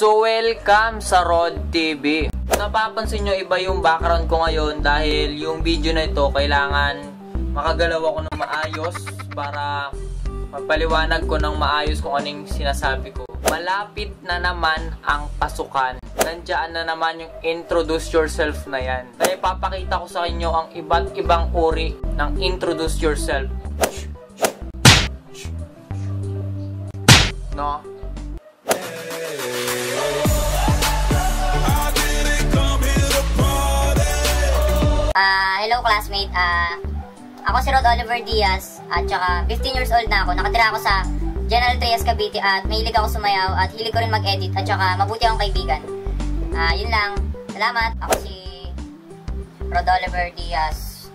So welcome sa Rod TV. Napapansin nyo iba yung background ko ngayon dahil yung video na ito kailangan makagalaw ako ng maayos para magpaliwanag ko ng maayos kung anong sinasabi ko. Malapit na naman ang pasukan. Nandiyan na naman yung introduce yourself na yan. Kaya papakita ko sa inyo ang iba't ibang uri ng introduce yourself. No? Hello classmate, ako si Rod Oliver Diaz at saka 15 years old na ako. Nakatira ako sa General Trias, Cavite at mahilig ako sumayaw at hilig ko rin mag-edit at saka mabuti akong kaibigan. Yun lang. Salamat. Ako si Rod Oliver Diaz.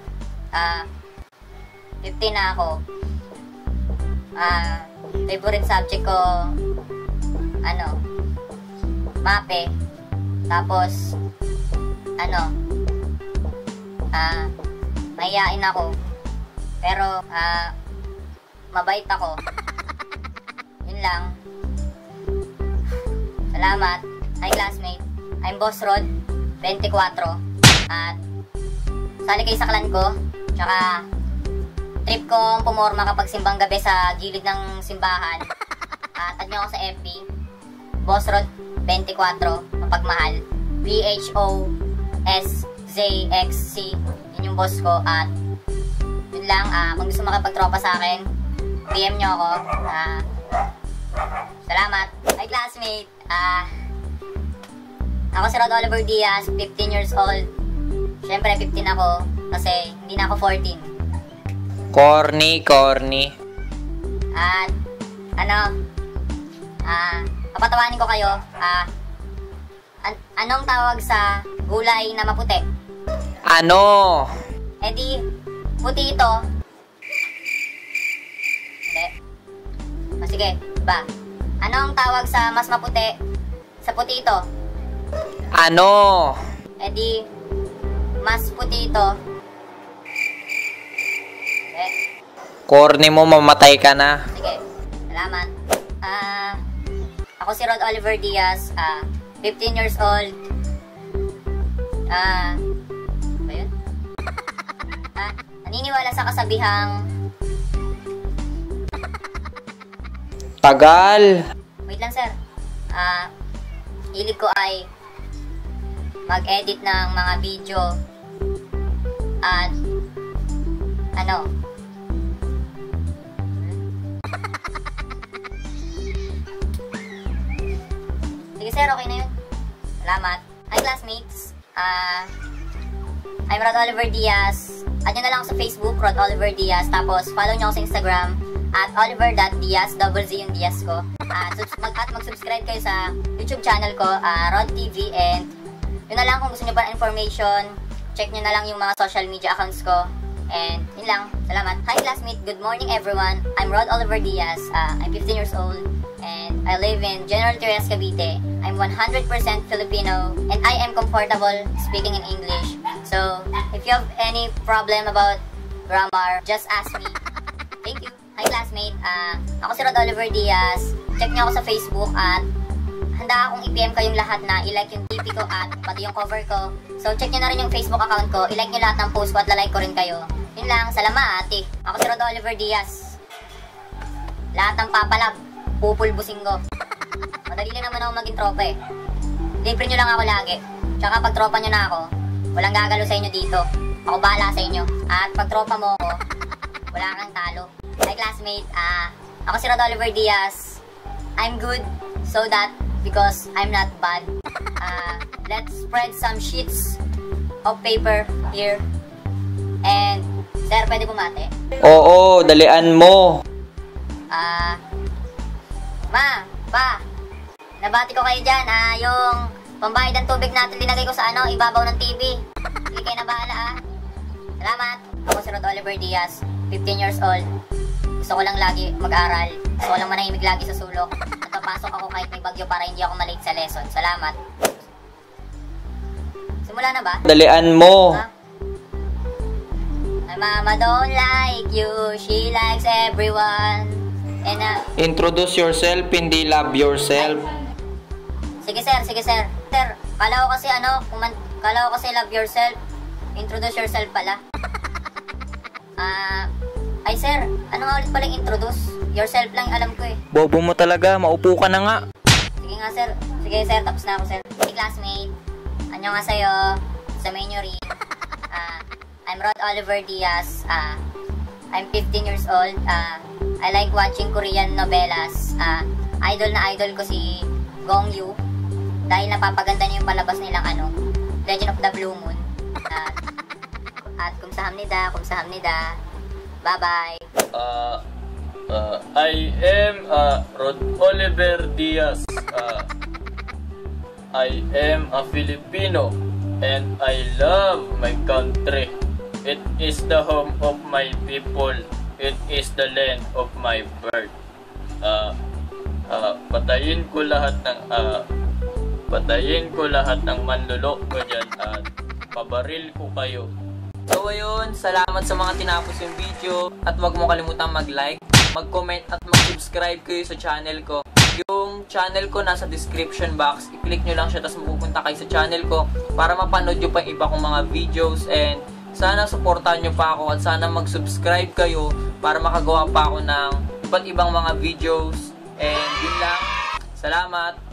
15 na ako. Favorite subject ko MAPE. Tapos mahihain ako. Pero mabait ako. Yun lang. Salamat. Hi classmate. I'm Boss Rod, 24. At sali kayo sa clan ko. Tsaka trip ko pumorma kapag simbang gabi sa gilid ng simbahan. Tag nyo ako sa FB. Boss Rod, 24. Mapagmahal. BHOSZXC. Yun yung boss ko. At yun lang. Kung gusto makipagtropa sa akin, PM nyo ako. Salamat. Hi classmate. Ako si Rod Oliver Diaz, 15 years old. Siyempre 15 ako kasi hindi na ako 14. Corny. At papatawanin ko kayo. Anong tawag sa gulay na maputi? Ano? Eh di, puti ito. Hindi. Sige, ba? Anong tawag sa mas maputi sa puti ito? Ano? Eh di, mas puti ito. Corny mo, mamatay ka na. Sige, salamat. Ako si Rod Oliver Diaz, 15 years old. Ba yun? Naniniwala sa kasabihang tagal. Wait lang sir. Hilig ko ay mag-edit ng mga video at sige sir, okay na yun. Salamat. Hi classmates. I'm Rod Oliver Diaz. Add nyo na lang ako sa Facebook, Rod Oliver Diaz. Tapos follow nyo ako sa Instagram at oliver.diaz, double Z yung Diaz ko. At mag-subscribe kayo sa YouTube channel ko, Rod TV. And yun na lang, kung gusto nyo pa information, check nyo na lang yung mga social media accounts ko. And yun lang. Salamat. Hi classmate. Good morning everyone. I'm Rod Oliver Diaz. I'm 15 years old. And I live in General Trias, Cavite. I'm 100% Filipino and I am comfortable speaking in English. So, if you have any problem about grammar, just ask me. Thank you. Hi classmate, ako si Rod Oliver Diaz. Check niyo ako sa Facebook at handa akong i-PM kayong lahat na i-like yung TP ko at pati yung cover ko. So, check niyo na rin yung Facebook account ko. I-like niyo lahat ng post ko at la-like ko rin kayo. Yun lang, salamat. Ako si Rod Oliver Diaz. Lahat ng papalab, pupulbusin ko. Madali lang naman ako maging tropa eh. Libre nyo lang ako lagi. Tsaka pag tropa nyo na ako, walang gagalo sa inyo dito. Ako bahala sa inyo. At pag tropa mo ako, wala kang talo. Hi classmate, ako si Rod Oliver Diaz. I'm good so that because I'm not bad. Let's spread some sheets of paper here. And sir, pwede bumate? Oo, dalian mo. Pa, nabati ko kayo dyan, yung pambayad ng tubig natin linagay ko sa ibabaw ng TV. Sige kayo na bahala Salamat. Ako si Rod Oliver Diaz, 15 years old. Gusto ko lang lagi mag-aral. Gusto ko lang manahimik lagi sa sulok. At papasok ako kahit may bagyo para hindi ako malate sa lesson. Salamat. Simula na ba? Dalian mo. My mama don't like you, she likes everyone. And introduce yourself, hindi love yourself. Sige sir, sige sir. Sir, kala ko kasi kala ko kasi love yourself. Introduce yourself pala. Ay sir, ano nga ulit pala yung introduce? Yourself lang yung alam ko eh. Bobo mo talaga, maupo ka na nga. Sige nga sir, sige sir, tapos na ako sir. Hey classmate, annyeonghaseyo, sa menu ring. I'm Rod Oliver Diaz. I'm 15 years old. I like watching Korean novelas. Idol na idol ko si Gong Yoo. Dahil napapaganda niya yung palabas nilang Legend of the Blue Moon. At kumsahamnida. Bye-bye. I am Rod Oliver Diaz. I am a Filipino and I love my country. It is the home of my people. It is the land of my birth. Patayin ko lahat ng manlulok ko dyan at pabaril ko kayo. So ayun, salamat sa mga tinapos yung video. At huwag mo kalimutang mag-like, mag-comment at mag-subscribe kayo sa channel ko. Yung channel ko nasa description box. I-click nyo lang siya tapos mapupunta kayo sa channel ko para mapanood nyo pa yung iba kong mga videos. And sana supportahan nyo pa ako at sana mag-subscribe kayo para makagawa pa ako ng iba't ibang mga videos. And yun lang. Salamat!